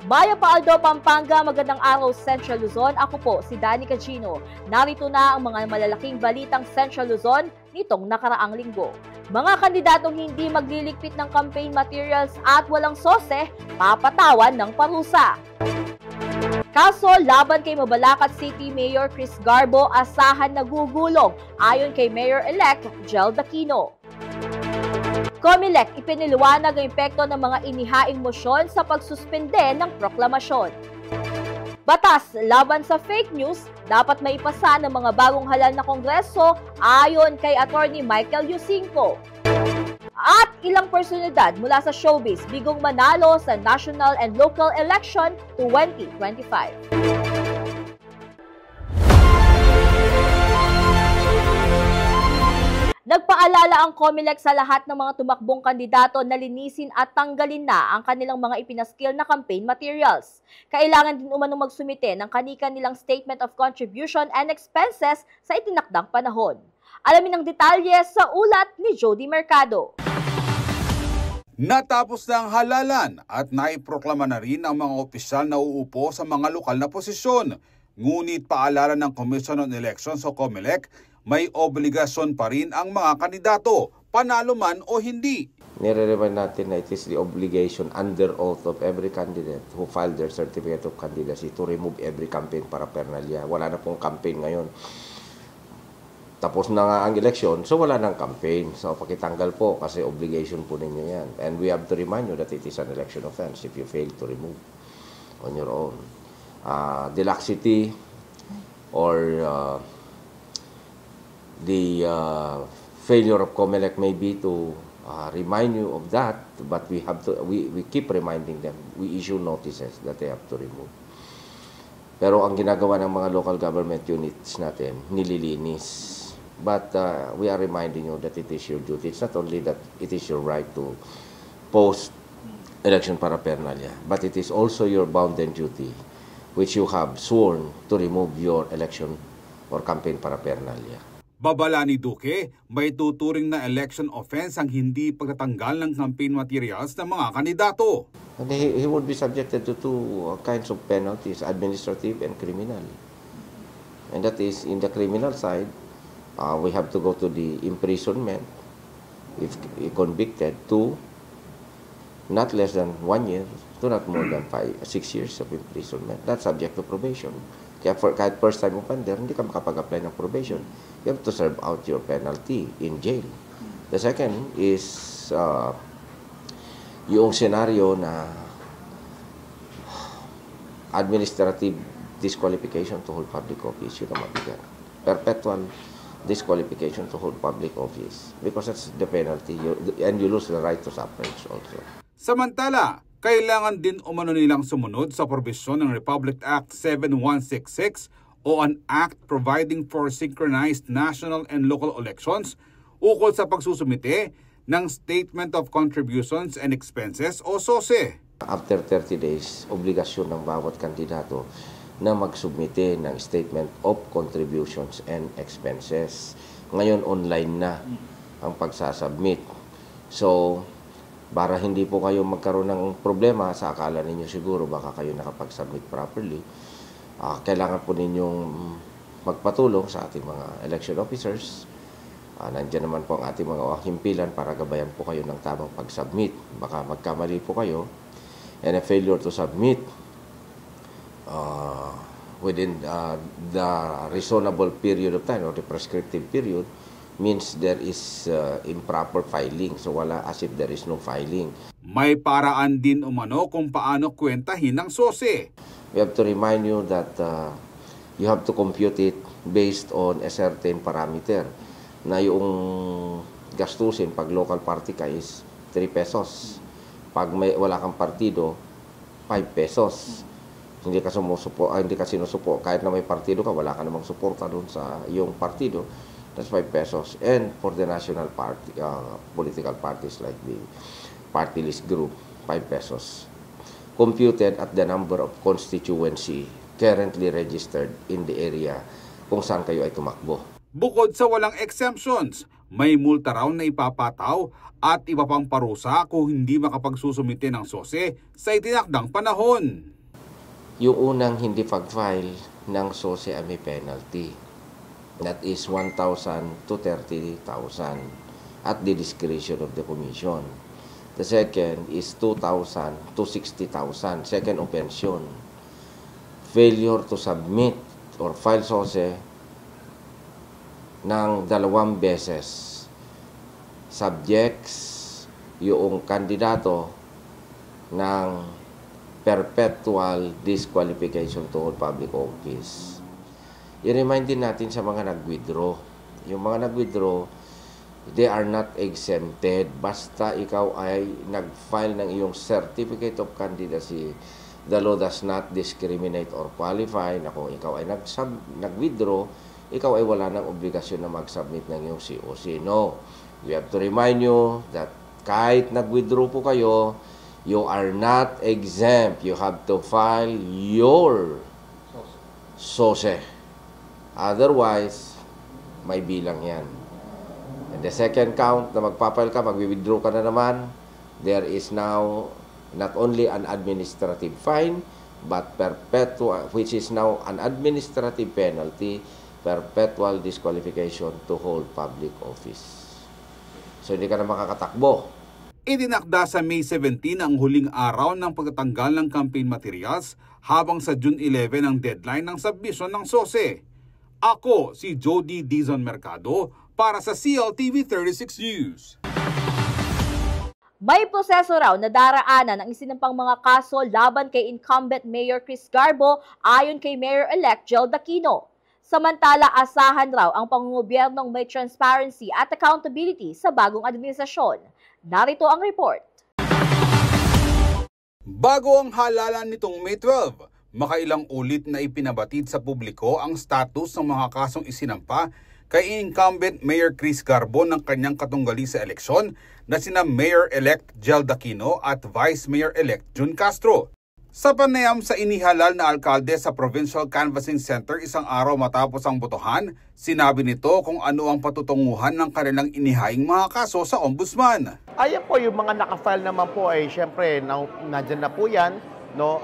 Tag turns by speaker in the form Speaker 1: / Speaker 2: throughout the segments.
Speaker 1: Maya Paaldo, Pampanga, magandang araw Central Luzon. Ako po si Danny Cagino. Narito na ang mga malalaking balitang Central Luzon nitong nakaraang linggo. Mga kandidatong hindi magliligpit ng campaign materials at walang sose, papatawan ng parusa. Kaso laban kay Mabalacat City Mayor Chris Garbo, asahan na gugulong ayon kay Mayor-elect Jel Daquino. Comelec ipiniliwanag ang epekto ng mga inihaing mosyon sa pagsuspende ng proklamasyon. Batas laban sa fake news, dapat maipasa ng mga bagong halal na kongreso ayon kay Attorney Michael Yusinko. At ilang personalidad mula sa showbiz bigong manalo sa national and local election 2025. Nagpaalala ang Comelec sa lahat ng mga tumakbong kandidato na linisin at tanggalin na ang kanilang mga ipinaskil na campaign materials. Kailangan din umanong magsumite ng kani-kanilang Statement of Contribution and Expenses sa itinakdang panahon. Alamin ang detalye sa ulat ni Jody Mercado.
Speaker 2: Natapos na ang halalan at naiproklama na rin ang mga opisyal na uupo sa mga lokal na posisyon. Ngunit paalala ng Commission on Elections o Comelec, may obligasyon pa rin ang mga kandidato, panalo man o hindi.
Speaker 3: Nire-remind natin na it is the obligation under oath of every candidate who filed their certificate of candidacy to remove every campaign paraphernalia. Wala na pong campaign ngayon. Tapos na nga ang election, so wala nang campaign. So pakitanggal po kasi obligation po ninyo yan. And we have to remind you that it is an election offense if you fail to remove on your own. The laxity or the failure of Comelec may be to remind you of that, but we have to we keep reminding them. We issue notices that they have to remove. Pero ang ginagawa ng mga local government units natin, nililinis. But we are reminding you that it is your duty. It's not only that it is your right to post election paraphernalia, but it is also your bounden duty, which you have sworn to remove your election or campaign paraphernalia.
Speaker 2: Babala ni Duque, may tuturing na election offense ang hindi pagtatanggal ng campaign materials ng mga kandidato.
Speaker 3: And he would be subjected to two kinds of penalties, administrative and criminal. And that is, in the criminal side, we have to go to the imprisonment, if convicted, to not less than 1 year, to not more than 6 years of imprisonment. That's subject to probation. Kaya kahit first time offender, hindi ka makapag-apply ng probation. You have to serve out your penalty in jail. The second is yung senaryo na administrative disqualification to hold public office. Yun ang mabigat. Perpetual disqualification to hold public office. Because that's the penalty. And you lose the right to suffrage also.
Speaker 2: Samantala, kailangan din umano nilang sumunod sa probisyon ng Republic Act 7166 o an act providing for synchronized national and local elections ukol sa pagsusumite ng Statement of Contributions and Expenses o SOSE.
Speaker 3: After 30 days, obligasyon ng bawat kandidato na magsubmite ng Statement of Contributions and Expenses. Ngayon online na ang pagsasubmit. So, para hindi po kayo magkaroon ng problema sa akala ninyo siguro baka kayo nakapag-submit properly, kailangan po ninyong magpatulong sa ating mga election officers. Nandiyan naman po ang ating mga himpilan para gabayan po kayo ng tamang pag-submit. Baka magkamali po kayo and a failure to submit within the reasonable period of time or the prescriptive period means there is improper filing. So wala as if there is no filing.
Speaker 2: May paraan din umano kung paano kwentahin ang SOSE.
Speaker 3: We have to remind you that you have to compute it based on a certain parameter na yung gastusin pag local party ka is 3 pesos. Pag wala kang partido, 5 pesos. Hindi ka sinusupo. Kahit na may partido ka, wala ka namang suporta doon sa iyong partido. That's 5 pesos. And for the national party, political parties like the party list group, 5 pesos. Computed at the number of constituency currently registered in the area kung saan kayo ay tumakbo.
Speaker 2: Bukod sa walang exemptions, May multa raw na ipapataw at iba pang parusa kung hindi makapagsusumite ng SOSE sa itinakdang panahon.
Speaker 3: Yung unang hindi pag-file ng SOSE ay may penalty. That is 1,000 to 30,000 at the discretion of the Commission. The second is 2,000 to 60,000. Second offense yun. Failure to submit or file SOSE ng 2 beses. Subjects yung kandidato ng perpetual disqualification to hold public office. I-remind din natin sa mga nag-withdraw. Yung mga nag-withdraw, they are not exempted. Basta ikaw ay nag-file ng iyong certificate of candidacy, the law does not discriminate or qualify na kung ikaw ay nag-withdraw, ikaw ay wala ng obligasyon na mag-submit ng iyong COC. No. We have to remind you that kahit nag-withdraw po kayo, you are not exempt. You have to file your SOSE. Otherwise, may bilang yan. And the second count na magpapile ka, mag-withdraw ka na naman, there is now not only an administrative fine, but perpetual, which is now an administrative penalty, perpetual disqualification to hold public office. So hindi ka na makakatakbo.
Speaker 2: Itinakda sa May 17 ang huling araw ng pagtatanggal ng campaign materials habang sa June 11 ang deadline ng submission ng SOSE. Ako si Jody Dizon Mercado para sa CLTV 36 News.
Speaker 1: May proseso raw na daraanan ang isinampang mga kaso laban kay incumbent Mayor Chris Garbo ayon kay Mayor-elect Jel Aquino. Samantala, asahan raw ang pangungobyernong may transparency at accountability sa bagong administrasyon. Narito ang report.
Speaker 2: Bago ang halalan nitong May 12, makailang ulit na ipinabatid sa publiko ang status ng mga kasong isinampa kay incumbent Mayor Chris Garbo ng kanyang katunggali sa eleksyon na sina Mayor-elect Jel Aquino at Vice Mayor-elect June Castro. Sa panayam sa inihalal na alkalde sa Provincial Canvassing Center isang araw matapos ang botohan, sinabi nito kung ano ang patutunguhan ng kanilang inihaing mga kaso sa ombudsman.
Speaker 4: Ayan po, yung mga nakafile naman po ay syempre nandyan na po yan. No?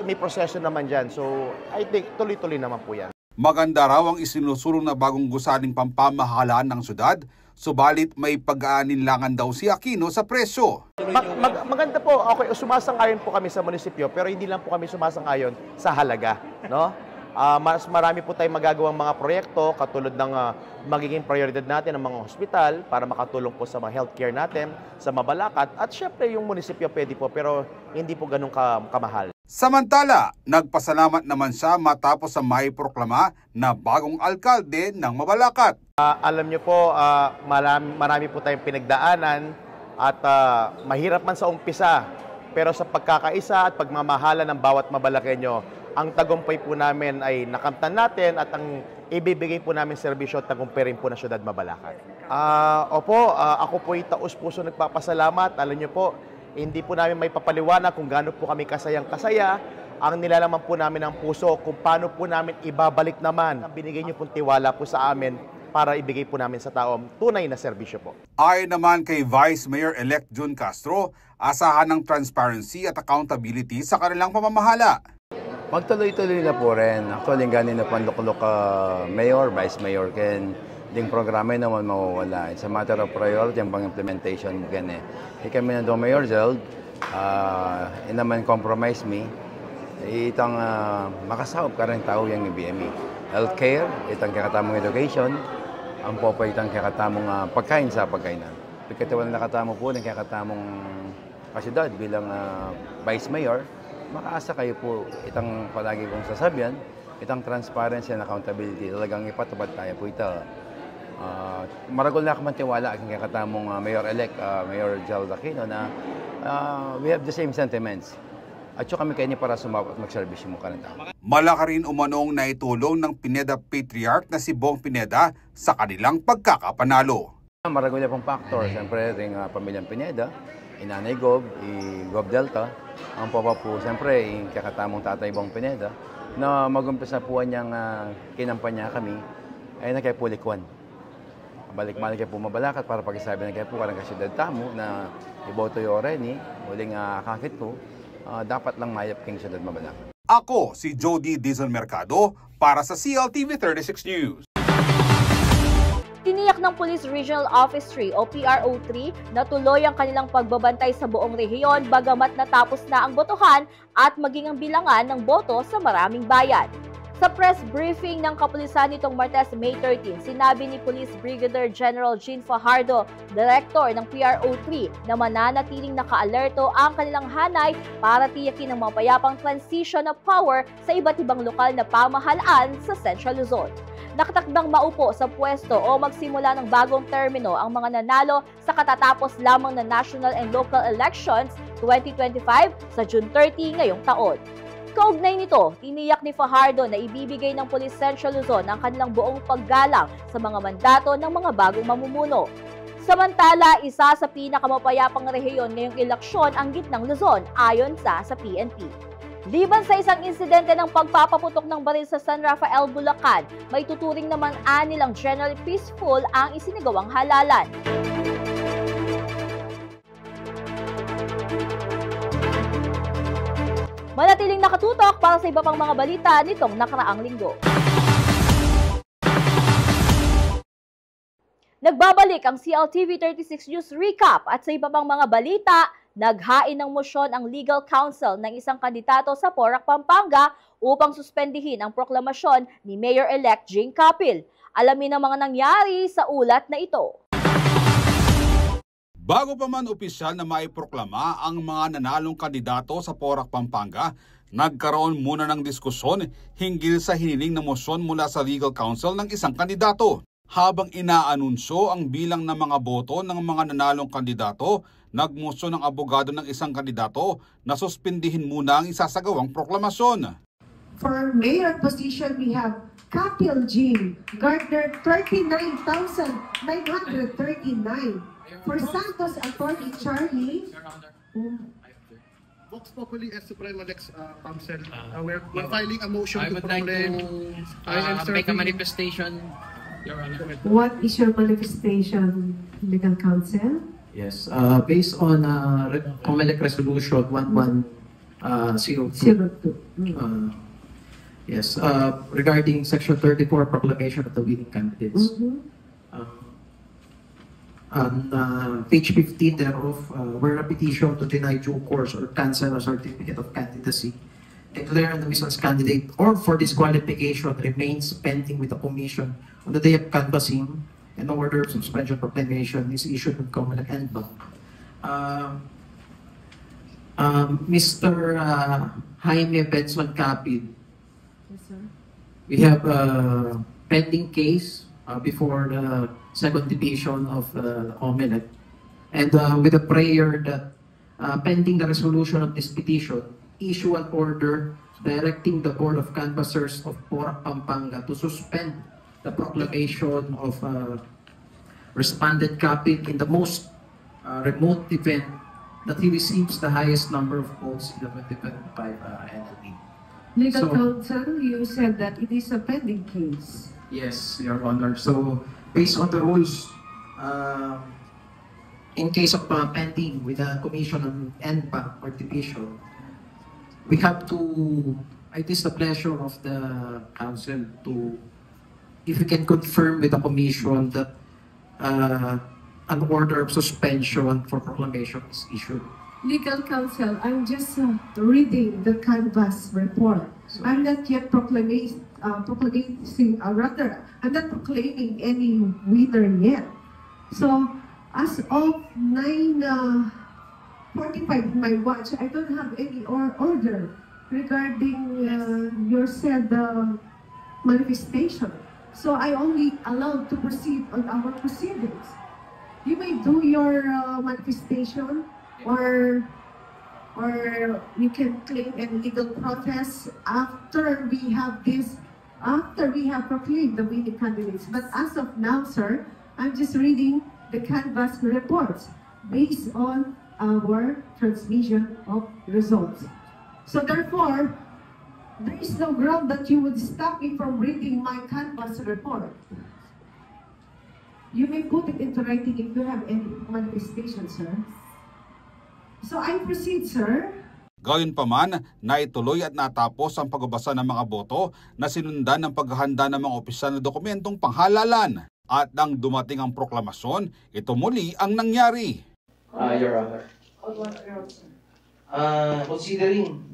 Speaker 4: May proseso naman dyan. So I think tuloy-tuloy naman po yan.
Speaker 2: Maganda raw ang isinusulong na bagong gusaling pampamahalaan ng syudad, subalit may pag-aalinlangan daw si Aquino sa presyo.
Speaker 4: Maganda po, okay, sumasang-ayon po kami sa munisipyo, pero hindi lang po kami sumasang-ayon sa halaga. No? Mas marami po tayong magagawang mga proyekto, katulad ng magiging prioridad natin ng mga hospital para makatulong po sa mga healthcare natin, sa Mabalacat, at syempre yung munisipyo pwede po, pero hindi po ganun kamahal.
Speaker 2: Samantala, nagpasalamat naman siya matapos sa may proklama na bagong alkalde ng Mabalacat.
Speaker 4: Alam niyo po, marami po tayong pinagdaanan at mahirap man sa umpisa, pero sa pagkakaisa at pagmamahala ng bawat Mabalakenyo, ang tagumpay po namin ay nakamtan natin at ang ibibigay po namin serbisyo at tagumpay rin po na syudad Mabalacat. Opo, ako po ay taus-puso nagpapasalamat. Alam niyo po, hindi po namin may papaliwanag kung gaano po kami kasayang-kasaya. Ang nilalaman po namin ng puso kung paano po namin ibabalik naman ang binigay niyo pong tiwala po sa amin para ibigay po namin sa tao tunay na serbisyo po.
Speaker 2: Ayon naman kay Vice Mayor-elect June Castro, asahan ng transparency at accountability sa kanilang pamamahala.
Speaker 5: Magtuloy-tuloy na po rin. Actually, ganin na panluklok Mayor, Vice Mayor Ken, ding programa naman mawawala. It's a matter of priority ang pang-implementation Ken eh. Kami na doon Mayor Jel, inaman compromise me, itang makasahop ka rin tao yung BME. Healthcare, itang kakatamong education, ang popo itang kakatamong pagkain sa pagkainan. Pagkatiwala nakatamo po ng kakatamong kasyudad bilang Vice Mayor, makaasa kayo po itang palagi kong sasabihan, itang transparency and accountability. Talagang ipatupad tayo po ito. Maragol na kamantiwala aking kakatamong Mayor-elect, Mayor Jel Aquino na we have the same sentiments. At syo kami kayo para sumabot mag-service mo ka ng tao.
Speaker 2: Malaki rin umanong naitulong ng Pineda Patriarch na si Bong Pineda sa kanilang pagkakapanalo.
Speaker 5: Maragol na pong factor. Siyempre, ring pamilyang Pineda, Inanay Gob, Gob Delta, ang papa po, siyempre, yung kakatamong tatay Bong Pineda, na mag-umpisa po niyang kinampanya kami, ay nakaipulikwan. balik-balik kayo po mabalakat para pag-isabi na kayo po karang kasyudad tamo na iboto yung oreni, muling kakit ko, dapat lang mayap king syudad mabalakat.
Speaker 2: Ako si Jody Dizon Mercado para sa CLTV 36 News.
Speaker 1: Tiniyak ng Police Regional Office 3 o PRO3 na tuloy ang kanilang pagbabantay sa buong rehiyon bagamat natapos na ang botohan at maging ang bilangan ng boto sa maraming bayan. Sa press briefing ng kapulisan nitong Martes, May 13, sinabi ni Police Brigadier General Jean Fajardo, Director ng PRO3, na mananatiling naka-alerto ang kanilang hanay para tiyakin ang mapayapang transition of power sa iba't ibang lokal na pamahalaan sa Central Luzon. Nakatakdang maupo sa pwesto o magsimula ng bagong termino ang mga nanalo sa katatapos lamang na national and local elections 2025 sa June 30 ngayong taon. Kaugnay nito, tiniyak ni Fajardo na ibibigay ng Police Central Luzon ang kanilang buong paggalang sa mga mandato ng mga bagong mamumuno. Samantala, isa sa pinakamapayapang rehiyon ngayong eleksyon ang Gitnang Luzon ayon sa PNP. Liban sa isang insidente ng pagpapaputok ng baril sa San Rafael, Bulacan, may tuturing naman nilang generally peaceful ang isinagawang halalan. Manatiling nakatutok para sa iba pang mga balita nitong nakaraang linggo. Nagbabalik ang CLTV 36 News Recap at sa iba pang mga balita, naghain ng mosyon ang Legal Counsel ng isang kandidato sa Porac, Pampanga upang suspendihin ang proklamasyon ni Mayor-elect Jing Capil. Alamin ang mga nangyari sa ulat na ito.
Speaker 2: Bago pa man opisyal na maiproklama ang mga nanalong kandidato sa Porac, Pampanga, nagkaroon muna ng diskusyon hinggil sa hiniling na mosyon mula sa Legal Counsel ng isang kandidato. Habang inaanunsyo ang bilang ng mga boto ng mga nanalong kandidato, nagmosyon ng abogado ng isang kandidato na suspindihin muna ang isasagawang proklamasyon.
Speaker 6: For mayor position, we have Capil Jing, garnered 39,939. For Santos Attorney Charlie,
Speaker 7: Vox Populi as Suprema Lex Counsel, we're filing a motion
Speaker 8: I
Speaker 7: to
Speaker 8: would like to make a manifestation, Your Honor.
Speaker 6: what is your manifestation, legal counsel?
Speaker 8: Yes, based on COMELEC Resolution 1102.
Speaker 6: 02.
Speaker 8: Yes, regarding Section 34 Proclamation of the Winning Candidates. On page 15 thereof, where a petition to deny due course or cancel a certificate of candidacy, declare a nuisance candidate or for disqualification remains pending with the Commission on the day of canvassing, an order of suspension proclamation is issued with COMELEC and BAC. Mr. Jaime Benson Capil,
Speaker 6: Yes, sir.
Speaker 8: we have a pending case before the second division of COMELEC, and with a prayer that pending the resolution of this petition, issue an order directing the Board of Canvassers of Porac, Pampanga to suspend the proclamation of respondent Capil in the most remote event that he receives the highest number of votes in the 2025 NLE.
Speaker 6: Legal
Speaker 8: So-
Speaker 6: counsel, you said that it is a pending case.
Speaker 8: Yes, Your Honor. So, based on the rules, in case of pending with the Commission on NPA or division, we have to, it is the pleasure of the Council to, if we can confirm with the Commission that an order of suspension for proclamation is issued.
Speaker 6: Legal counsel, I'm just reading the canvass report. I'm not yet proclaiming, I'm not proclaiming any winner yet. So, as of 9:45 my watch, I don't have any order regarding your said manifestation. So, I only allowed to proceed on our proceedings. You may do your manifestation, or you can claim a legal protest after we have proclaimed the winning candidates. But as of now, sir, I'm just reading the canvass reports based on our transmission of results. So therefore, there is no ground that you would stop me from reading my canvass report. You may put it into writing if you have any manifestation, sir. So I proceed, sir.
Speaker 2: Gayunpaman, naituloy at natapos ang pagbabasa ng mga boto na sinundan ng paghahanda ng mga opisyal na dokumentong panghalalan. At nang dumating ang proklamasyon, ito muli ang nangyari.
Speaker 8: Your Honor. Considering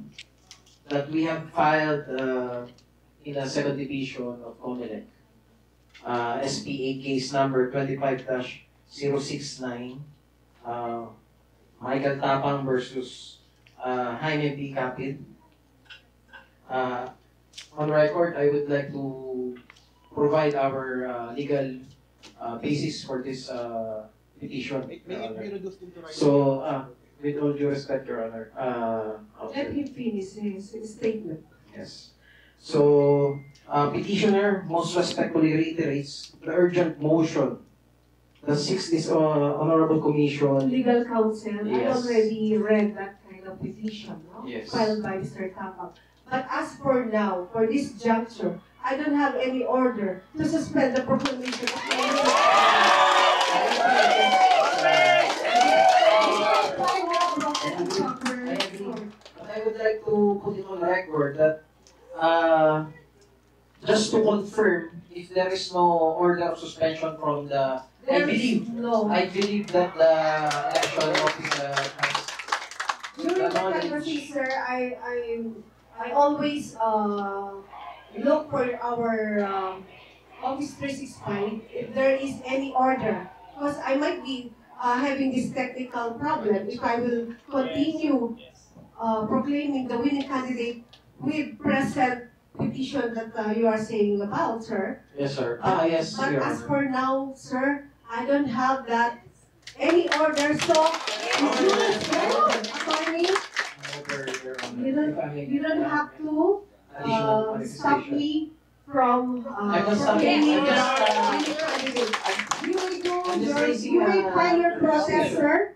Speaker 8: that we have filed in a second division of COMELEC, SPA case number 25-069, Michael Tapang versus Jaime P. Capit. On record, I would like to provide our legal basis for this petition. So, with all due respect, Your Honor.
Speaker 6: Let him finish his statement.
Speaker 8: Yes. So, petitioner most respectfully reiterates the urgent motion. The 6th Honorable Commission.
Speaker 6: Legal counsel, I
Speaker 8: Yes.
Speaker 6: already read that kind of petition, no?
Speaker 8: Yes.
Speaker 6: Filed by Mr. Tapang. But as for now, for this juncture, I don't have any order to suspend the proclamation of
Speaker 8: I agree. But I would like to put it on record that just to confirm if there is no order of suspension from the I believe that the election officer has
Speaker 6: During the conversation, sir, I always look for our Office 365 if there is any order. Because I might be having this technical problem if I will continue proclaiming the winning candidate with present petition that you are saying about, sir.
Speaker 8: Yes, sir. Yes,
Speaker 6: But
Speaker 8: Your
Speaker 6: as
Speaker 8: Honor.
Speaker 6: for now, sir, I don't have that any order. So, attorney, you don't have to stop me from proclaiming the winning candidate. You may file your protest, sir,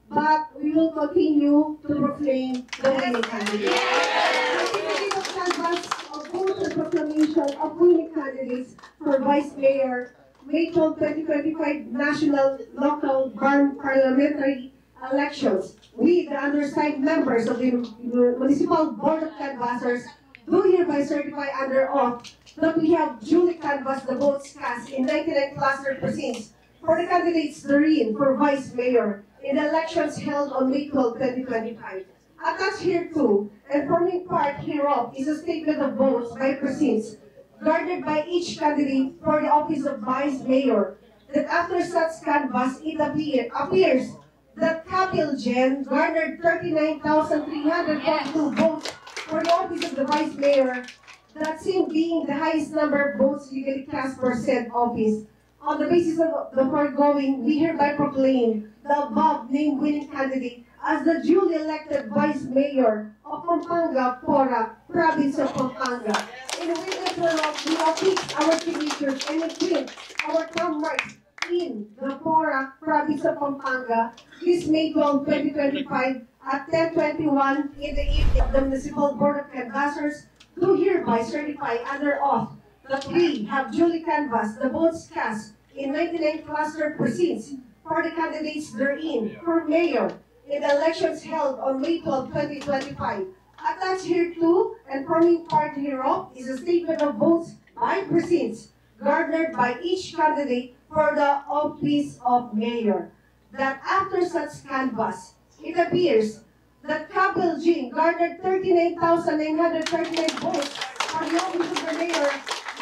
Speaker 6: but we will continue to proclaim the winning candidate. Certificate of canvass of both the proclamation of winning candidates for Vice Mayor, May 12, 2025 national, local, parliamentary elections. We, the undersigned members of the Municipal Board of Canvassers, do hereby certify under oath that we have duly canvassed the votes cast in 99 cluster precincts for the candidates therein for Vice Mayor in the elections held on May 12, 2025. Attached hereto and forming part hereof is a statement of votes by precincts garnered by each candidate for the office of Vice Mayor, that after such canvass it appears that Kapil Jain garnered 39,342 votes for the office of the Vice Mayor, that same being the highest number of votes legally cast for said office. On the basis of the foregoing, we hereby proclaim the above named winning candidate as the duly elected Vice Mayor of Pampanga, Pora, Province of Pampanga. In witness whereof, we affix our signatures and imprint our thumb marks in the Pora, Province of Pampanga, this May 12, 2025 at 10:21 in the evening. The Municipal Board of Canvassers do hereby certify under oath that we have duly canvassed the votes cast in 99 cluster precincts for the candidates therein for mayor in the elections held on May 12, 2025. Attached hereto and forming part hereof is a statement of votes by precincts garnered by each candidate for the office of mayor. That after such canvass, it appears that Kapil Jain garnered 39,939 votes for the office of the mayor,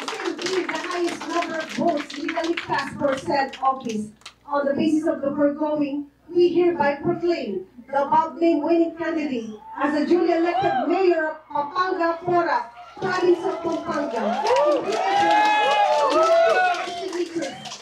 Speaker 6: still being the highest number of votes legally cast for said office. On the basis of the foregoing, we hereby proclaim the above named winning candidate as the duly elected mayor of Pampanga, Pora, Province of Pampanga.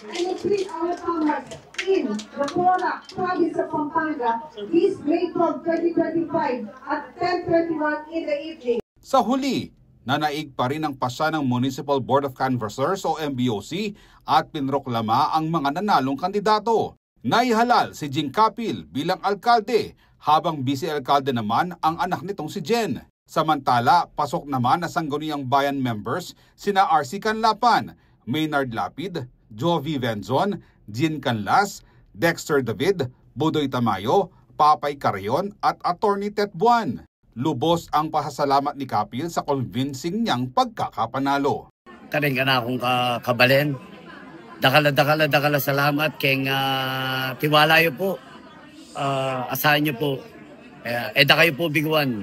Speaker 6: And imprint our comments in the Pora, Province of Pampanga, this May 12, 2025 at 10:21 in the evening.
Speaker 2: Sa huli, nanaig pa rin ang pasa ng Municipal Board of Canvassers o MBOC at pinroklama ang mga nanalong kandidato. Naihalal si Jing Kapil bilang alkalde habang vice-alkalde naman ang anak nitong si Jen. Samantala, pasok naman na sangguniang bayan members sina RC Canlapan, Maynard Lapid, Jovi Venzon, Jean Canlas, Dexter David, Budoy Tamayo, Papay Carrion at Attorney Tet Buan. Lubos ang pasasalamat ni Kapil sa convincing niyang pagkakapanalo.
Speaker 9: Karing ka na akong kabalen. Dakala salamat keng tiwala yo po. Asahan niyo po. Eda kayo po biguan.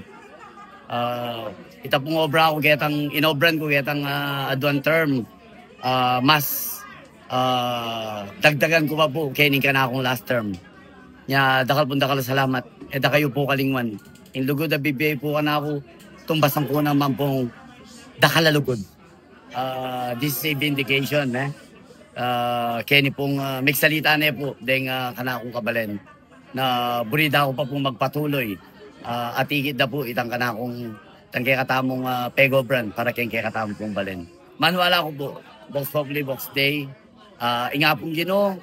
Speaker 9: Ita pong obra ko getang inobran ko getang aduan term. Mas dagdagan ko pa po kaya ka na akong last term. Nya dakal salamat. Eda kayo po kalingwan. In lugod na bibiyay po ka na ako. Tumbasang ko naman pong dakalalugod. This is a vindication, kaya ni pong migsalita na po dahil kana akong kabalen na burida ako pa pong magpatuloy at higit na po itang kana akong tangkay katamong pego brand para kaya katamong pong balen. Manuala ko po, box populi, box day, inga pong gino,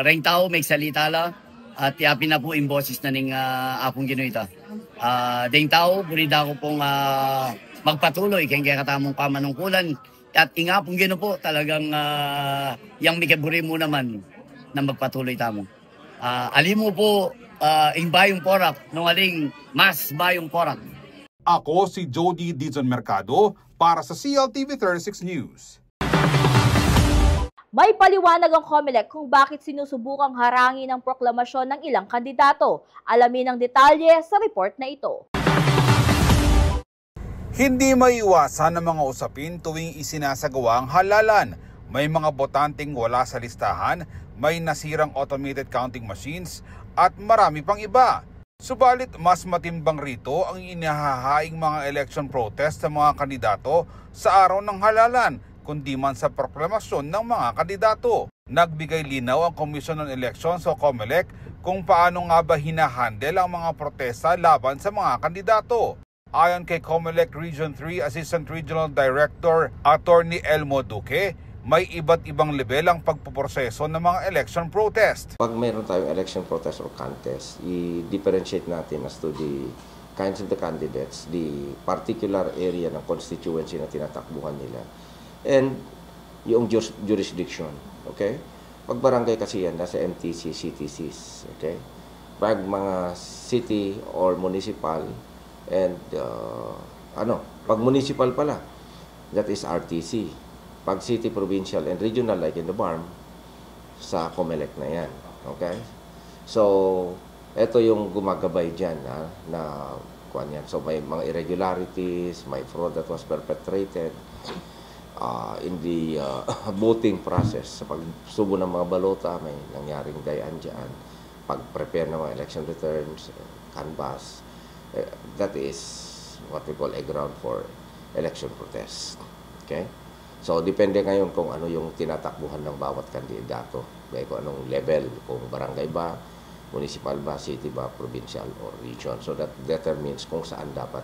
Speaker 9: ring tao, migsalita la, at yapin na po imboses na ning apong gino ita. Ding tao, burida ko pong magpatuloy kaya katamong pamanungkulan. At inga pong gino po talagang yang mikaburi mo naman na magpatuloy tamo. Alimo po ing bayong porak, nung aling mas bayong porak.
Speaker 2: Ako si Jody Dizon Mercado para sa CLTV 36 News.
Speaker 1: May paliwanag ang COMELEC kung bakit sinusubukang harangin ang proklamasyon ng ilang kandidato. Alamin ang detalye sa report na ito.
Speaker 2: Hindi maiwasan ng mga usapin tuwing isinasagawa ang halalan. May mga botanteng wala sa listahan, may nasirang automated counting machines at marami pang iba. Subalit mas matimbang rito ang inihahaing mga election protest sa mga kandidato sa araw ng halalan, kundi man sa proklamasyon ng mga kandidato. Nagbigay linaw ang Commission on Elections o COMELEC kung paano nga ba hinahandle ang mga protesta laban sa mga kandidato. Ayon kay COMELEC Region 3 Assistant Regional Director Attorney Elmo Duque, may iba't ibang level ang pagpuproseso ng mga election protest.
Speaker 3: Pag mayroon tayong election protest or contest, i-differentiate natin as to the kinds of the candidates, the particular area ng constituency na tinatakbuhan nila, and yung jurisdiction. Okay? Pag barangay kasi yan, nasa MTC, CTCs. Okay? Pag mga city or municipal, and pag municipal pala, that is RTC. Pag city, provincial, and regional like in the BARM, sa COMELEC na yan. Okay? So, ito yung gumagabay dyan na kuwan yan. So, may mga irregularities, may fraud that was perpetrated in the voting process. Sa pagsubo ng mga balota, may nangyaring dayan dyan. Pag-prepare ng mga election returns, canvas, that is what we call a ground for election protest. Okay? So, depende ngayon kung ano yung tinatakbuhan ng bawat kandidato. Kung anong level, kung barangay ba, municipal ba, city ba, provincial, or region. So, that determines kung saan dapat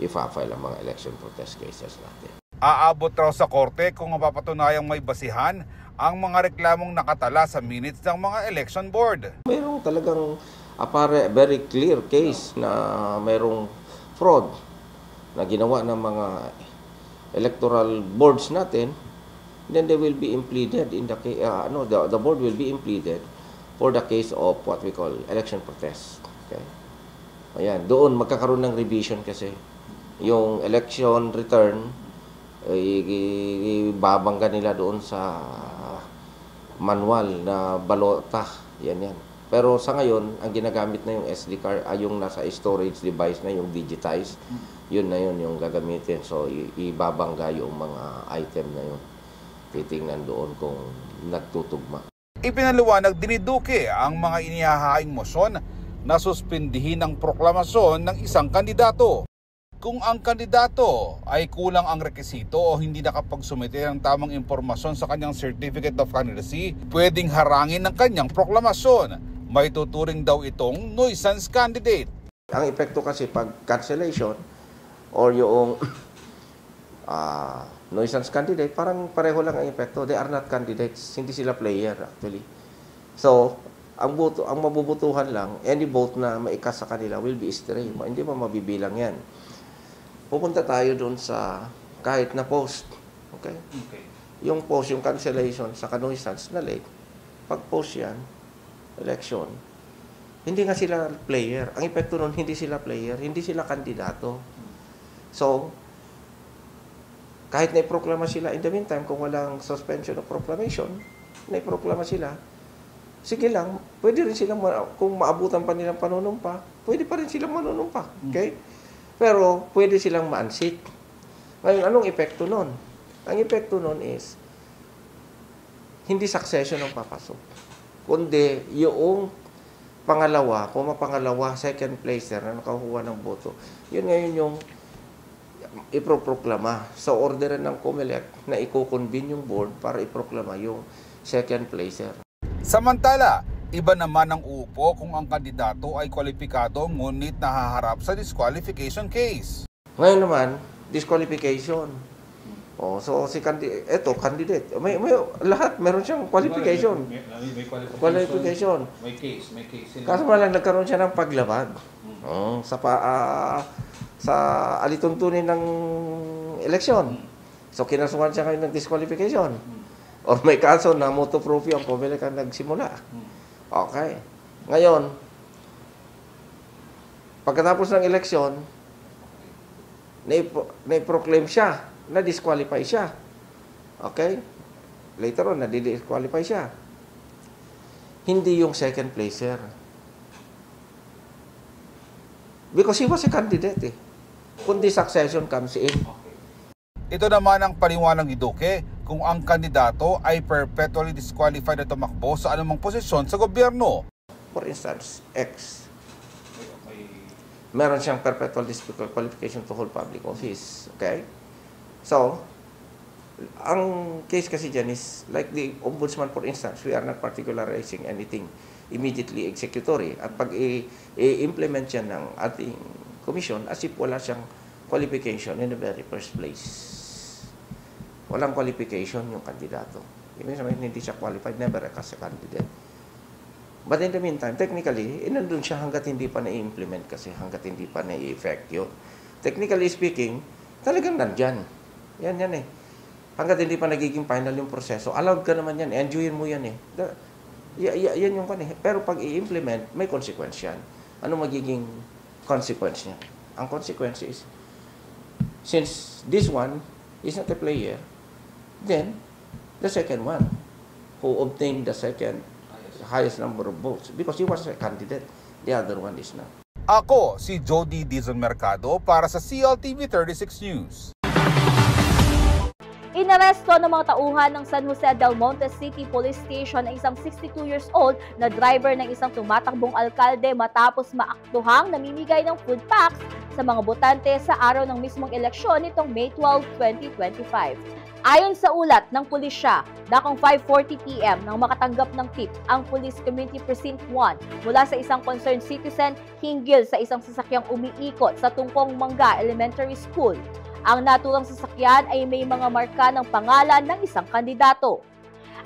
Speaker 3: i-file ang mga election protest cases natin.
Speaker 2: Aabot raw sa korte kung mapapatunayang may basihan ang mga reklamong nakatala sa minutes ng mga election board.
Speaker 3: Mayroong talagang very clear case na mayroong fraud na ginawa ng mga electoral boards natin, then they will be impleaded in the case, the board will be impleaded for the case of what we call election protest. Okay? Ayan, doon magkakaroon ng revision kasi. Yung election return, ibabangga nila doon sa manual na balota. Yan. Pero sa ngayon, ang ginagamit na yung SD card, yung nasa storage device na yung digitized, yun na yun yung gagamitin. So, ibabangga yung mga item na yun. Titingnan doon kung nagtutugma.
Speaker 2: Ipinaliwanag din ni Duque ang mga inihahaing motion na suspindihin ang proklamasyon ng isang kandidato. Kung ang kandidato ay kulang ang rekisito o hindi nakapagsumite ng tamang impormasyon sa kanyang Certificate of Candidacy, pwedeng harangin ng kanyang proklamasyon. May tuturing daw itong nuisance candidate.
Speaker 3: Ang epekto kasi pag cancellation or yung nuisance candidate, parang pareho lang ang epekto. They are not candidates. Hindi sila player actually. So, ang mabubutuhan lang, any vote na maikas sa kanila will be stray. Hindi mo mabibilang yan. Pupunta tayo doon sa kahit na post. Okay? yung post, yung cancellation sa nuisance na late, pag-post yan, election, hindi nga sila player. Ang epekto nun, hindi sila player, hindi sila kandidato. So, kahit naiproklama sila, in the meantime, kung walang suspension of proclamation, naiproklama sila, sige lang, pwede rin silang, kung maabutan pa nilang panunumpa, pwede pa rin silang manunumpa. Okay? Pero, pwede silang ma-unseat. Ngayon, anong epekto nun? Ang epekto nun is, hindi succession ang papasok. Kundi, yung pangalawa, kung mapangalawa, second placer na nakakuha ng boto, yun ngayon yung iproproklama sa orderan ng COMELEC na i-convene yung board para iproklama yung second placer.
Speaker 2: Samantala, iba naman ang uupo kung ang kandidato ay kwalipikado ngunit nahaharap sa disqualification case.
Speaker 3: Ngayon naman, disqualification. Oh, so si candidate. May lahat meron siyang qualification.
Speaker 2: May
Speaker 3: qualification.
Speaker 2: May case.
Speaker 3: Kaso lang nagkaroon siya ng paglabag. Oh, sa alituntunin ng eleksyon. So kinasuhan siya ngayon ng disqualification. Or may kaso na motu proprio ang COMELEC ang nagsimula. Okay. Ngayon, pagkatapos ng eleksyon, na-proclaim siya, na-disqualify siya. Okay? Later on, na-disqualify siya. Hindi yung second placer. Because he was a candidate eh. Kundi succession comes in.
Speaker 2: Ito naman ang paliwanag ni Duque kung ang kandidato ay perpetually disqualified na tumakbo sa anumang posisyon sa gobyerno.
Speaker 3: For instance, X. Meron siyang perpetual disqualification to hold public office. Okay? So, ang case kasi dyan is, like the ombudsman for instance, we are not particularizing anything immediately executory. At pag i-implement yan ng ating commission, as if wala siyang qualification in the very first place. Walang qualification yung kandidato. Ibig sabihin, hindi siya qualified, never as a candidate. But in the meantime, technically, nandun siya hanggat hindi pa na-implement kasi, hanggat hindi pa na-effect yun. Technically speaking, talagang nandyan. Yan eh. Hanggat hindi pa nagiging final yung proseso, allowed ka naman yan. Enjoyin mo yan eh. Yan yung kan eh. Pero pag i-implement, may consequence yan. Ano magiging consequence niya? Ang consequence is, since this one is not a player, then the second one who obtained the second highest number of votes because he was a candidate, the other one is not.
Speaker 2: Ako si Jody Dizon Mercado para sa CLTV 36 News.
Speaker 1: Inaresto ng mga tauhan ng San Jose del Monte City Police Station ang isang 62 years old na driver ng isang tumatakbong alkalde matapos maaktuhang namimigay ng food packs sa mga botante sa araw ng mismong eleksyon nitong May 12, 2025. Ayon sa ulat ng pulisya, dakong 5:40 PM nang makatanggap ng tip ang Police Community Precinct 1 mula sa isang concerned citizen hinggil sa isang sasakyang umiikot sa Tungkong Mangga Elementary School. Ang naturang sasakyan ay may mga marka ng pangalan ng isang kandidato.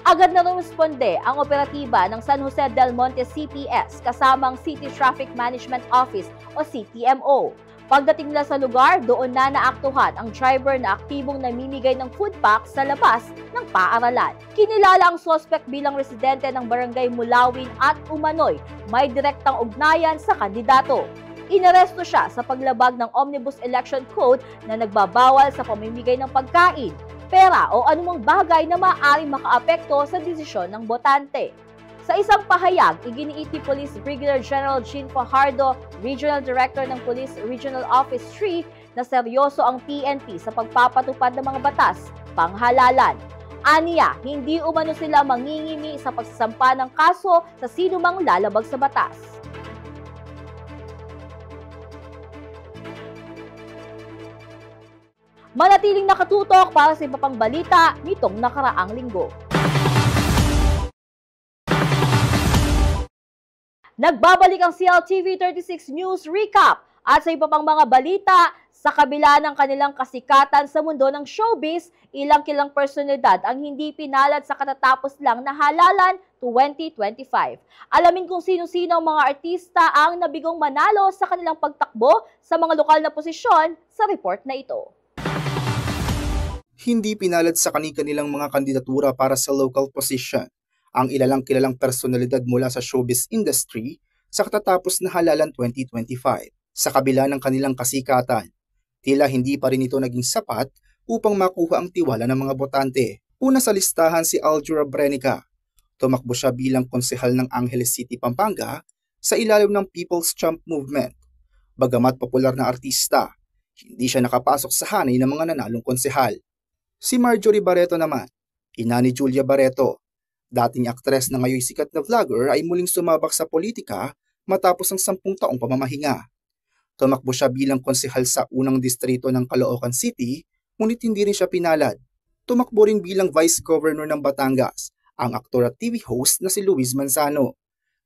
Speaker 1: Agad na rumisponde ang operatiba ng San Jose del Monte CPS kasamang City Traffic Management Office o CTMO. Pagdating nila sa lugar, doon na naaktuhan ang driver na aktibong namimigay ng food packs sa labas ng paaralan. Kinilala ang suspect bilang residente ng Barangay Mulawin at umano'y may direktang ugnayan sa kandidato. Inaresto siya sa paglabag ng Omnibus Election Code na nagbabawal sa pamimigay ng pagkain, pera o anumang bagay na maaaring makaapekto sa desisyon ng botante. Sa isang pahayag, iginiiti Police Brigadier General Jean Fajardo, Regional Director ng Police Regional Office 3, na seryoso ang PNP sa pagpapatupad ng mga batas, panghalalan. Aniya, hindi umano sila mangingimi sa pagsasampa ng kaso sa sinumang lalabag sa batas. Manatiling nakatutok para sa iba pang balita nitong nakaraang linggo. Nagbabalik ang CLTV 36 News Recap at sa iba pang mga balita, sa kabila ng kanilang kasikatan sa mundo ng showbiz, ilang kilang personalidad ang hindi pinalad sa katatapos lang na halalan 2025. Alamin kung sino-sino ang mga artista ang nabigong manalo sa kanilang pagtakbo sa mga lokal na posisyon sa report na ito.
Speaker 10: Hindi pinalad sa kani-kanilang mga kandidatura para sa local position ang ilalang kilalang personalidad mula sa showbiz industry sa katatapos na halalan 2025. Sa kabila ng kanilang kasikatan, tila hindi pa rin ito naging sapat upang makuha ang tiwala ng mga botante. Una sa listahan si Aljura Brenica. Tumakbo siya bilang konsehal ng Angeles City, Pampanga sa ilalim ng People's Champ Movement. Bagamat popular na artista, hindi siya nakapasok sa hanay ng mga nanalong konsehal. Si Marjorie Barreto naman, ina ni Julia Barreto, dating aktres na ngayon sikat na vlogger, ay muling sumabak sa politika matapos ang 10 taong pamamahinga. Tumakbo siya bilang konsehal sa unang distrito ng Caloocan City, ngunit hindi rin siya pinalad. Tumakbo rin bilang Vice Governor ng Batangas, ang aktor at TV host na si Luis Manzano.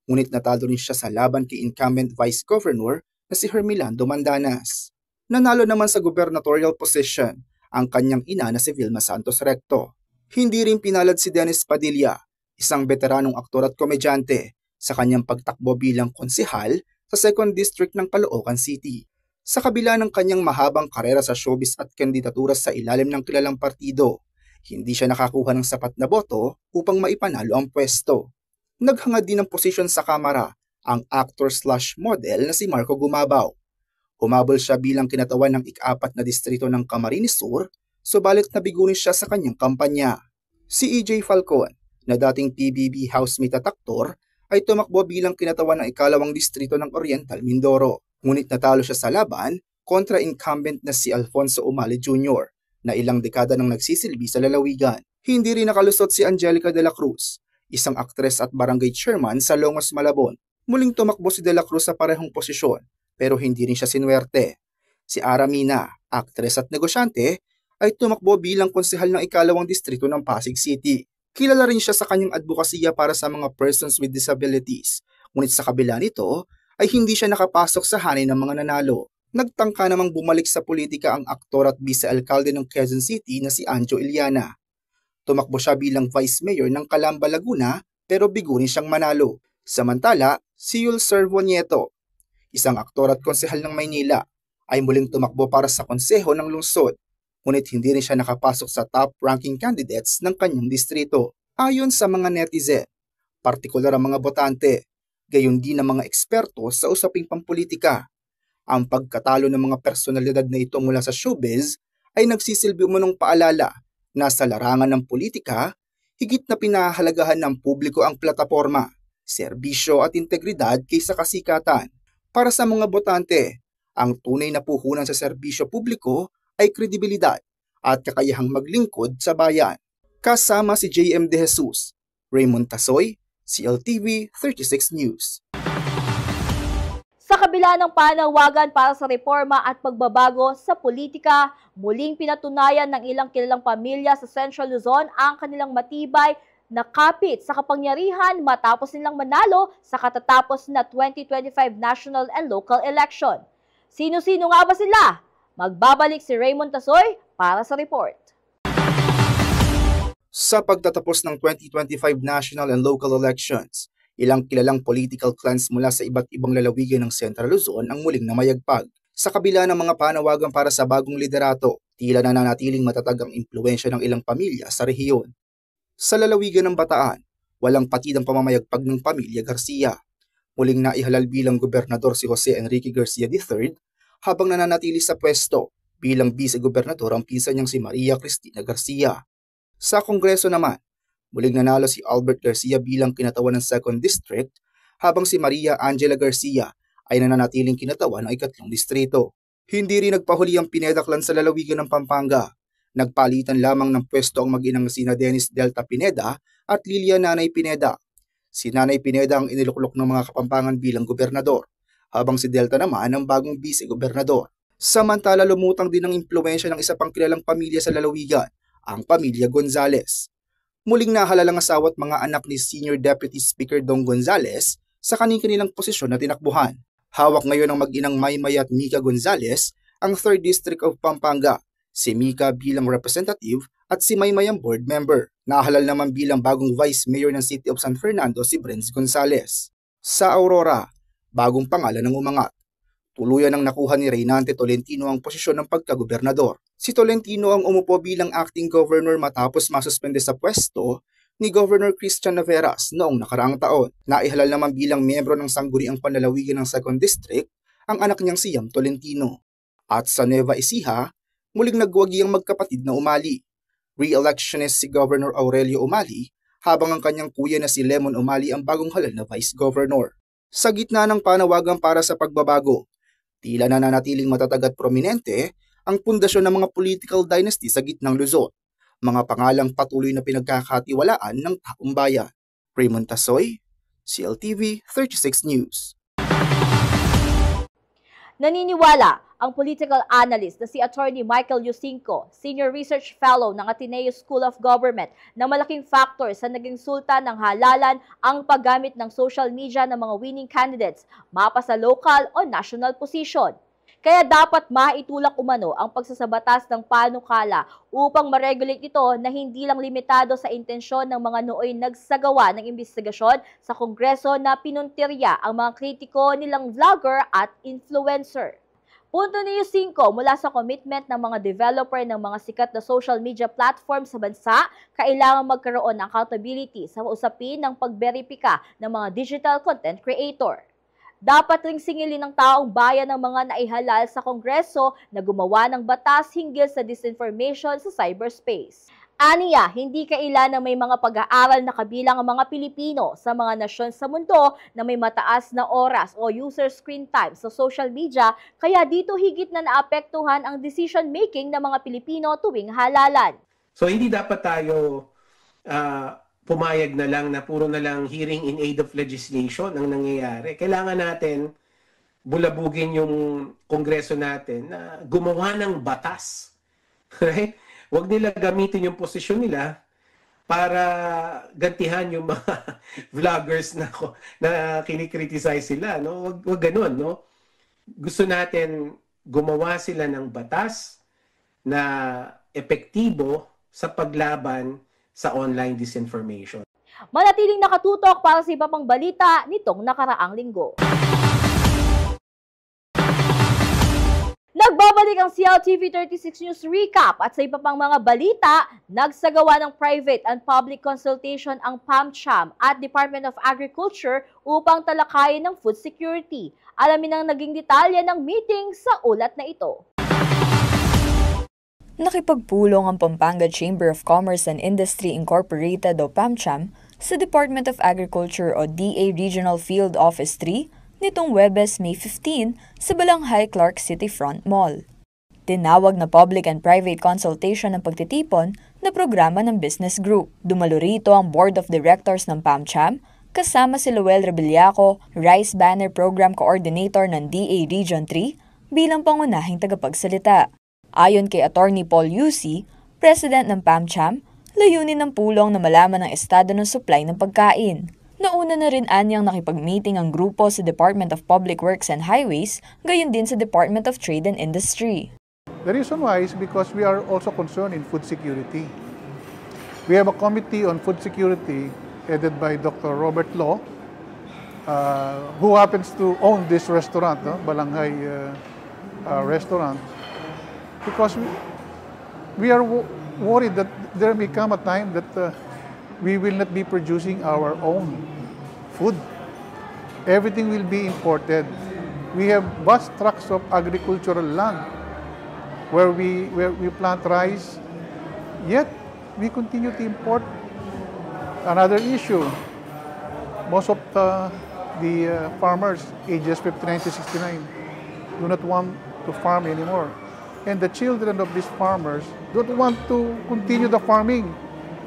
Speaker 10: Ngunit natalo rin siya sa laban kay incumbent Vice Governor na si Hermelando Mandanas. Nanalo naman sa gubernatorial position ang kanyang ina na si Vilma Santos Recto. Hindi rin pinalad si Dennis Padilla, isang veteranong aktor at komedyante, sa kanyang pagtakbo bilang konsehal sa 2nd District ng Caloocan City. Sa kabila ng kanyang mahabang karera sa showbiz at kandidatura sa ilalim ng kilalang partido, hindi siya nakakuha ng sapat na boto upang maipanalo ang pwesto. Naghangad din ng posisyon sa Kamara ang actor/model na si Marco Gumabaw. Humabol siya bilang kinatawan ng ika-4 na distrito ng Camarines Sur, subalit nabigunin siya sa kanyang kampanya. Si EJ Falcon, na dating PBB housemate at aktor, ay tumakbo bilang kinatawan ng ika-2 distrito ng Oriental Mindoro. Ngunit natalo siya sa laban kontra incumbent na si Alfonso Umali Jr. na ilang dekada nang nagsisilbi sa lalawigan. Hindi rin nakalusot si Angelica de la Cruz, isang aktres at barangay chairman sa Longos, Malabon. Muling tumakbo si de la Cruz sa parehong posisyon, pero hindi rin siya sinuwerte. Si Aramina, aktres at negosyante, ay tumakbo bilang konsehal ng ika-2 distrito ng Pasig City. Kilala rin siya sa kanyang advokasya para sa mga persons with disabilities, ngunit sa kabila nito ay hindi siya nakapasok sa hanay ng mga nanalo. Nagtangka namang bumalik sa politika ang aktor at vice-alkalde ng Quezon City na si Anjo Iliana. Tumakbo siya bilang vice mayor ng Calamba, Laguna, pero bigo rin siyang manalo. Samantala, si Yul Servo Nieto, isang aktor at konsehal ng Maynila, ay muling tumakbo para sa konseho ng lungsod, ngunit hindi rin siya nakapasok sa top-ranking candidates ng kanyang distrito. Ayon sa mga netizen, partikular ang mga botante, gayon din ang mga eksperto sa usaping pampolitika. Ang pagkatalo ng mga personalidad na ito mula sa showbiz ay nagsisilbi umunong paalala na sa larangan ng politika, higit na pinahahalagahan ng publiko ang plataporma, serbisyo at integridad kaysa kasikatan. Para sa mga botante, ang tunay na puhunan sa serbisyo publiko ay kredibilidad at kakayahang maglingkod sa bayan. Kasama si JM De Jesus, Raymond Tasoy, CLTV 36 News.
Speaker 1: Sa kabila ng panawagan para sa reforma at pagbabago sa politika, muling pinatunayan ng ilang kilalang pamilya sa Central Luzon ang kanilang matibay na kapit sa kapangyarihan matapos nilang manalo sa katatapos na 2025 national and local election. Sino-sino nga ba sila? Magbabalik si Raymond Tasoy para sa report.
Speaker 10: Sa pagtatapos ng 2025 national and local elections, ilang kilalang political clans mula sa iba't ibang lalawigan ng Central Luzon ang muling namayagpag. Sa kabila ng mga panawagan para sa bagong liderato, tila nananatiling matatag ang impluwensya ng ilang pamilya sa rehiyon. Sa lalawigan ng Bataan, walang patid ang pamamayagpag ng pamilya Garcia. Muling naihalal bilang gobernador si Jose Enrique Garcia III, habang nananatili sa pwesto bilang vice-gobernador ang pinsan niyang si Maria Cristina Garcia. Sa Kongreso naman, muling nanalo si Albert Garcia bilang kinatawan ng 2nd District, habang si Maria Angela Garcia ay nananatiling kinatawan ng 3 distrito. Hindi rin nagpahuli ang Pineda clan sa lalawigan ng Pampanga. Nagpalitan lamang ng pwesto ang mag-inang sina Dennis Delta Pineda at Lilia Nanay Pineda. Si Nanay Pineda ang iniluklok ng mga Kapampangan bilang gobernador, habang si Delta naman ang bagong vice-gobernador. Samantala, lumutang din ang impluwensya ng isa pang kilalang pamilya sa lalawigan, ang pamilya Gonzales. Muling nahalal ang asawa at mga anak ni Senior Deputy Speaker Dong Gonzales sa kanilang posisyon na tinakbuhan. Hawak ngayon ang mag-inang Maymay at Mika Gonzales ang 3rd District of Pampanga, si Mika bilang representative at si Maymay ang board member. Nahalal naman bilang bagong Vice Mayor ng City of San Fernando si Brenz Gonzales. Sa Aurora, bagong pangalan ng umangat. Tuluyan ang nakuha ni Reynante Tolentino ang posisyon ng pagkagobernador. Si Tolentino ang umupo bilang acting governor matapos masuspende sa pwesto ni Governor Christian Naveras noong nakaraang taon. Naihalal naman bilang miyembro ng sangguniang panlalawigan ng 2nd District ang anak niyang si Yam Tolentino. At sa Nueva Ecija, muling nagwagi ang magkapatid na Umali. Re-electionist si Governor Aurelio Umali habang ang kanyang kuya na si Lemon Umali ang bagong halal na Vice Governor. Sa gitna ng panawagan para sa pagbabago, tila nananatiling matatag at prominente ang pundasyon ng mga political dynasty sa gitnang Luzon, mga pangalang patuloy na pinagkakatiwalaan ng taong bayan. Raymond Tasoy, CLTV 36 News.
Speaker 1: Naniniwala ang political analyst na si Attorney Michael Yusinco, Senior Research Fellow ng Ateneo School of Government, na malaking factor sa naging sulta ng halalan ang paggamit ng social media ng mga winning candidates, mapa sa local o national position. Kaya dapat maitulak umano ang pagsasabatas ng panukala upang ma-regulate ito na hindi lang limitado sa intensyon ng mga nooy nagsagawa ng imbestigasyon sa Kongreso na pinuntirya ang mga kritiko nilang vlogger at influencer. Punto ni Yusinco, mula sa commitment ng mga developer ng mga sikat na social media platform sa bansa, kailangan magkaroon ng accountability sa usapin ng pagberipika ng mga digital content creator. Dapat ring singilin ng taong bayan ng mga naihalal sa Kongreso na gumawa ng batas hinggil sa disinformation sa cyberspace. Aniya, hindi kailanang may mga pag-aaral na kabilang ang mga Pilipino sa mga nasyon sa mundo na may mataas na oras o user screen time sa social media, kaya dito higit na naapektuhan ang decision-making ng mga Pilipino tuwing halalan.
Speaker 11: So hindi dapat tayo pumayag na lang na puro na lang hearing in aid of legislation ang nangyayari. Kailangan natin bulabugin yung Kongreso natin na gumawa ng batas. Right? Huwag nila gamitin yung posisyon nila para gantihan yung mga vloggers na kinikriticize sila. No? Huwag ganun. No? Gusto natin gumawa sila ng batas na epektibo sa paglaban sa online disinformation.
Speaker 1: Manatiling nakatutok para sa iba pang balita nitong nakaraang linggo. Nagbabalik ang CLTV 36 News Recap at sa iba pang mga balita, nagsagawa ng private and public consultation ang PAMCHAM at Department of Agriculture upang talakayin ng food security. Alamin ang naging detalye ng meeting sa ulat na ito.
Speaker 12: Nakipagpulong ang Pampanga Chamber of Commerce and Industry Incorporated o PAMCHAM sa Department of Agriculture o DA Regional Field Office 3 nitong Huwebes, May 15 sa Balanghay Clark City Front Mall. Tinawag na public and private consultation ng pagtitipon na programa ng business group. Dumalo rito ang Board of Directors ng PAMCHAM kasama si Luel Rebellaco, Rice Banner Program Coordinator ng DA Region 3 bilang pangunahing tagapagsalita. Ayon kay Attorney Paul Yusi, President ng PAMCHAM, layunin ng pulong na malaman ang estado ng supply ng pagkain. Nauna na rin anyang nakipag-meeting ang grupo sa Department of Public Works and Highways, gayon din sa Department of Trade and Industry.
Speaker 13: The reason why is because we are also concerned in food security. We have a committee on food security headed by Dr. Robert Law, who happens to own this restaurant, Balanghay Restaurant. Because we are worried that there may come a time that we will not be producing our own food. Everything will be imported. We have vast tracts of agricultural land where we plant rice, yet we continue to import. Another issue, most of the farmers ages 59 to 69 do not want to farm anymore. And the children of these farmers don't want to continue the farming.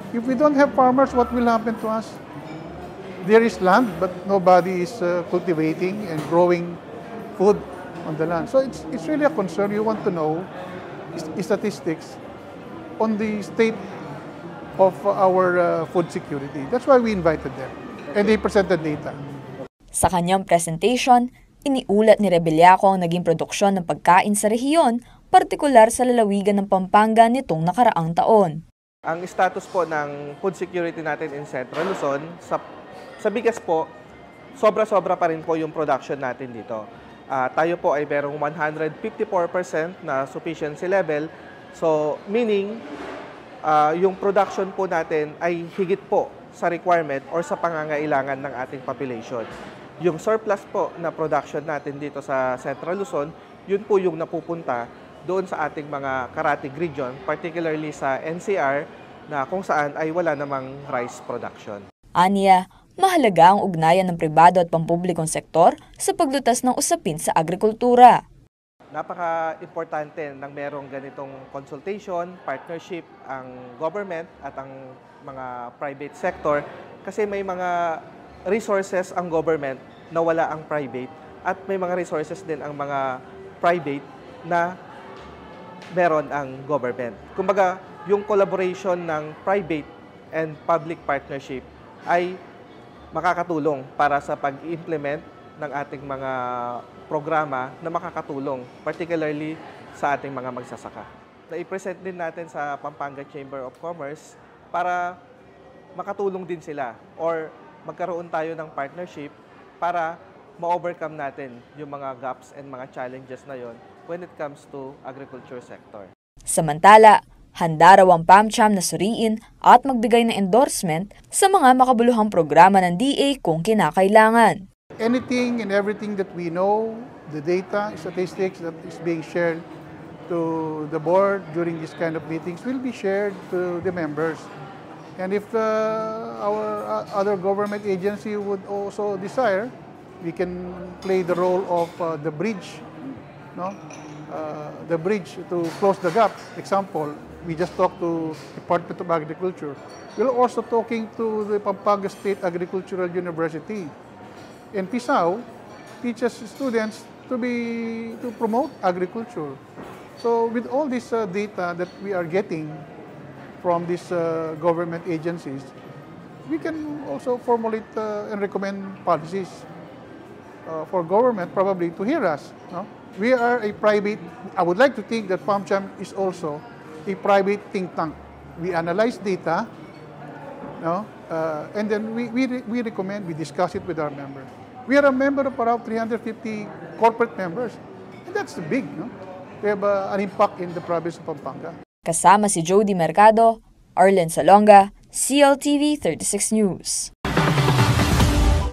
Speaker 13: If we don't have farmers, what will happen to us? There is land, but nobody is cultivating and growing food on the land. So it's really a concern. You want to know statistics on the state of our food security. That's why we invited them. And they presented data.
Speaker 12: Sa kanyang presentation, iniulat ni Rebellaco ang naging produksyon ng pagkain sa rehiyon, partikular sa lalawigan ng Pampanga nitong nakaraang taon.
Speaker 14: Ang status po ng food security natin in Central Luzon, sa bigas po, sobra-sobra pa rin po yung production natin dito. Tayo po ay merong 154% na sufficiency level So, meaning, yung production po natin ay higit po sa requirement or sa pangangailangan ng ating population. Yung surplus po na production natin dito sa Central Luzon, yun po yung napupunta doon sa ating mga karatig region, particularly sa NCR, na kung saan ay wala namang rice production.
Speaker 12: Aniya, mahalaga ang ugnayan ng pribado at pampublikong sektor sa paglutas ng usapin sa agrikultura.
Speaker 14: Napaka-importante nang merong ganitong consultation, partnership ang government at ang mga private sector kasi may mga resources ang government na wala ang private at may mga resources din ang mga private na meron ang government. Kumbaga, yung collaboration ng private and public partnership ay makakatulong para sa pag-implement ng ating mga programa na makakatulong, particularly sa ating mga magsasaka. Na-i-present din natin sa Pampanga Chamber of Commerce para makatulong din sila or magkaroon tayo ng partnership para ma-overcome natin yung mga gaps and mga challenges na yon when it comes to agriculture sector.
Speaker 12: Samantala, handa raw ang PAMCHAM na suriin at magbigay ng endorsement sa mga makabuluhang programa ng DA kung kinakailangan.
Speaker 13: Anything and everything that we know, the data, statistics that is being shared to the board during this kind of meetings will be shared to the members. And if our other government agency would also desire, we can play the role of the bridge, no? The bridge to close the gap. Example, we just talked to Department of Agriculture. We're also talking to the Pampanga State Agricultural University. And PISAO teaches students to promote agriculture. So with all this data that we are getting from these government agencies, we can also formulate and recommend policies for government probably to hear us. No? We are a private, I would like to think that PAMCHAM is also a private think tank. We analyze data, no? And then we recommend, we discuss it with our members. We are a member of around 350 corporate members, and that's big, no? We have an impact in the province of Pampanga.
Speaker 12: Kasama si Jody Mercado, Arlen Salonga, CLTV 36 News.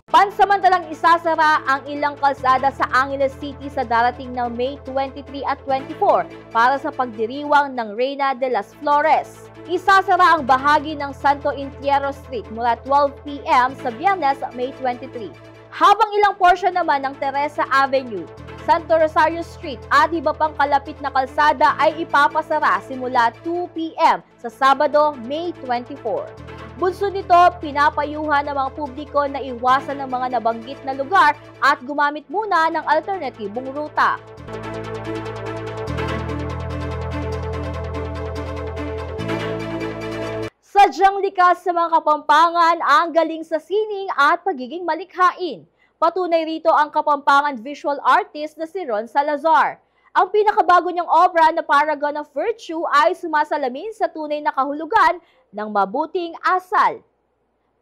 Speaker 1: Pansamantalang isasara ang ilang kalsada sa Angeles City sa darating na May 23 at 24 para sa pagdiriwang ng Reina de las Flores. Isasara ang bahagi ng Santo Entierro Street mula 12 p.m. sa Biyernes, May 23. Habang ilang portion naman ng Teresa Avenue, Santo Rosario Street at iba pang kalapit na kalsada ay ipapasara simula 2 p.m. sa Sabado, May 24. Bunso nito, pinapayuhan ng mga publiko na iwasan ng mga nabanggit na lugar at gumamit muna ng alternatibong ruta. Sadyang likas sa mga Kapampangan ang galing sa sining at pagiging malikhain. Patunay rito ang Kapampangan visual artist na si Ron Salazar. Ang pinakabago niyang obra na Paragon of Virtue ay sumasalamin sa tunay na kahulugan ng mabuting asal.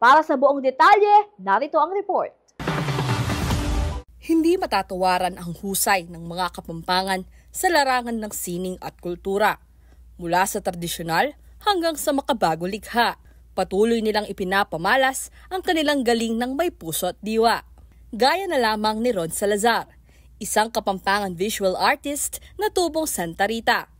Speaker 1: Para sa buong detalye, narito ang report.
Speaker 15: Hindi matatawaran ang husay ng mga Kapampangan sa larangan ng sining at kultura. Mula sa tradisyonal hanggang sa makabago likha, patuloy nilang ipinapamalas ang kanilang galing ng may puso at diwa. Gaya na lamang ni Ron Salazar, isang Kapampangan visual artist na tubong Santa Rita.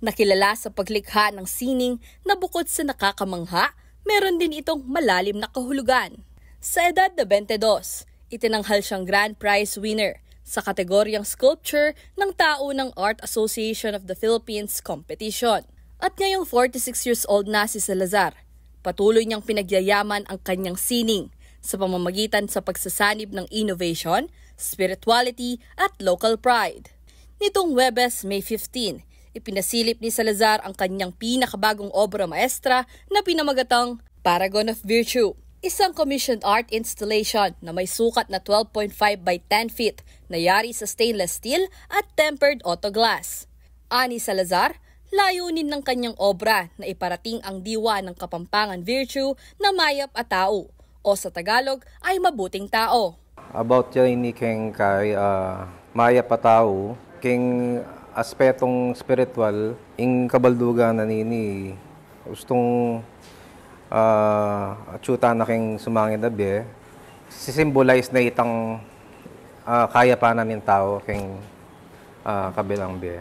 Speaker 15: Nakilala sa paglikha ng sining na bukod sa nakakamangha, meron din itong malalim na kahulugan. Sa edad na 22, itinanghal siyang Grand Prize winner sa kategoryang Sculpture ng Taunang Art Association of the Philippines competition. At ngayong 46 years old na si Salazar, patuloy niyang pinagyayaman ang kanyang sining sa pamamagitan sa pagsasanib ng innovation, spirituality at local pride. Nitong Huwebes, May 15, ipinasilip ni Salazar ang kanyang pinakabagong obra maestra na pinamagatang Paragon of Virtue, isang commissioned art installation na may sukat na 12.5 by 10 feet na yari sa stainless steel at tempered auto glass. Ani Salazar, layunin ng kanyang obra na iparating ang diwa ng Kapampangan Virtue na mayap at tao, o sa Tagalog ay mabuting tao.
Speaker 16: About ni keng kay mayap at tao, keng aspetong spiritual, ing kabaldugan na nini, gustong achuta na king sumangin na be, sisymbolize na itang kaya pa namin tao king kabilang be.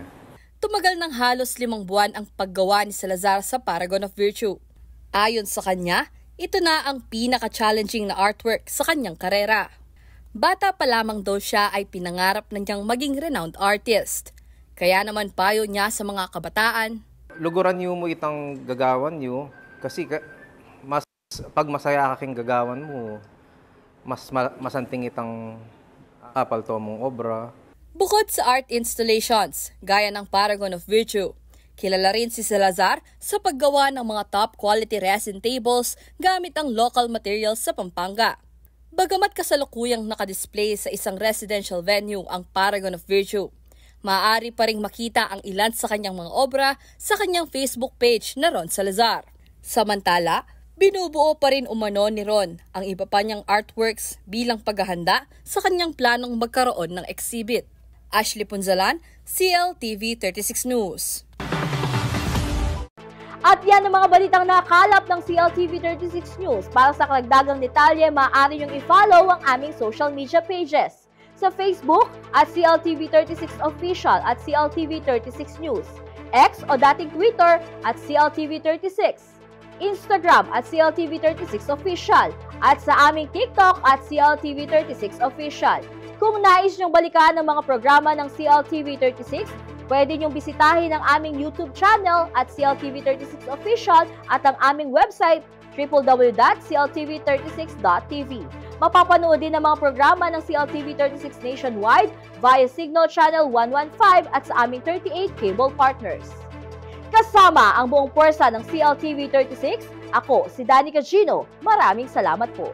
Speaker 15: Tumagal ng halos 5 buwan ang paggawa ni Salazar sa Paragon of Virtue. Ayon sa kanya, ito na ang pinaka-challenging na artwork sa kanyang karera. Bata pa lamang daw siya ay pinangarap na niyang maging renowned artist. Kaya naman payo niya sa mga kabataan,
Speaker 16: luguran niyo mo itang gagawan niyo kasi pag masaya ka king gagawan mo, mas masanting itang apalto mong obra.
Speaker 15: Bukod sa art installations, gaya ng Paragon of Virtue, kilala rin si Salazar sa paggawa ng mga top quality resin tables gamit ang local materials sa Pampanga. Bagamat kasalukuyang nakadisplay sa isang residential venue ang Paragon of Virtue, maaari pa ring makita ang ilan sa kanyang mga obra sa kanyang Facebook page na Ron Salazar. Samantala, binubuo pa rin umano ni Ron ang iba pa niyang artworks bilang paghahanda sa kanyang planong magkaroon ng exhibit. Ashley Punzalan, CLTV 36 News.
Speaker 1: At yan ang mga balitang nakalap ng CLTV 36 News. Para sa karagdagang detalye, maaari niyong i-follow ang aming social media pages. Sa Facebook, at CLTV 36 Official at CLTV 36 News. X o dating Twitter, at CLTV 36. Instagram, at CLTV 36 Official. At sa aming TikTok, at CLTV 36 Official. Kung nais niyong balikan ang mga programa ng CLTV 36, pwede niyong bisitahin ang aming YouTube channel at CLTV36 Official at ang aming website www.cltv36.tv. Mapapanood din ang mga programa ng CLTV36 nationwide via Signal Channel 115 at sa aming 38 cable partners. Kasama ang buong puwersa ng CLTV36, ako si Danica Gino. Maraming salamat po.